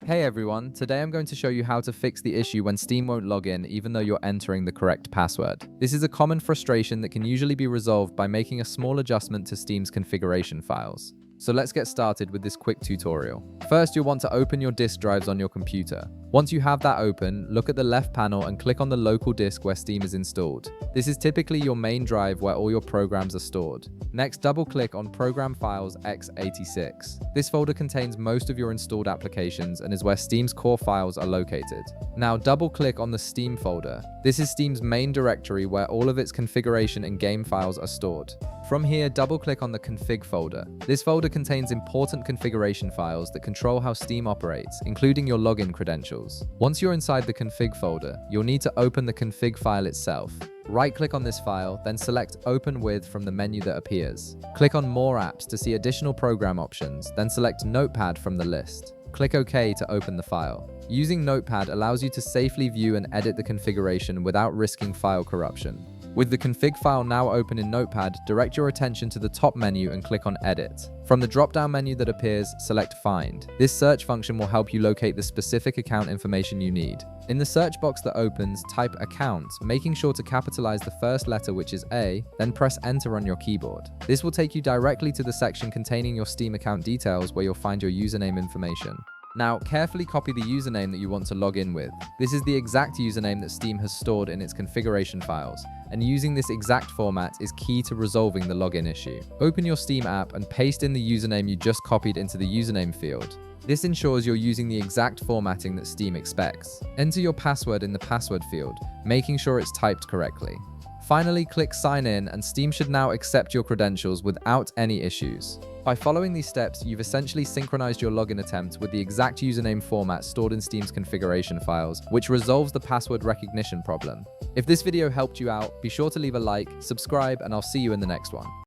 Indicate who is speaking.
Speaker 1: Hey everyone, today I'm going to show you how to fix the issue when Steam won't log in even though you're entering the correct password. This is a common frustration that can usually be resolved by making a small adjustment to Steam's configuration files. So let's get started with this quick tutorial. First, you'll want to open your disk drives on your computer. Once you have that open, look at the left panel and click on the local disk where Steam is installed. This is typically your main drive where all your programs are stored. Next, double-click on Program Files x86. This folder contains most of your installed applications and is where Steam's core files are located. Now, double-click on the Steam folder. This is Steam's main directory where all of its configuration and game files are stored. From here, double-click on the Config folder. This folder contains important configuration files that control how Steam operates, including your login credentials. Once you're inside the Config folder, you'll need to open the config file itself. Right-click on this file, then select Open With from the menu that appears. Click on More Apps to see additional program options, then select Notepad from the list. Click OK to open the file. Using Notepad allows you to safely view and edit the configuration without risking file corruption. With the config file now open in Notepad, direct your attention to the top menu and click on Edit. From the drop-down menu that appears, select Find. This search function will help you locate the specific account information you need. In the search box that opens, type Account, making sure to capitalize the first letter, which is A, then press Enter on your keyboard. This will take you directly to the section containing your Steam account details where you'll find your username information. Now, carefully copy the username that you want to log in with. This is the exact username that Steam has stored in its configuration files, and using this exact format is key to resolving the login issue. Open your Steam app and paste in the username you just copied into the username field. This ensures you're using the exact formatting that Steam expects. Enter your password in the password field, making sure it's typed correctly. Finally, click Sign In, and Steam should now accept your credentials without any issues. By following these steps, you've essentially synchronized your login attempt with the exact username format stored in Steam's configuration files, which resolves the password recognition problem. If this video helped you out, be sure to leave a like, subscribe, and I'll see you in the next one.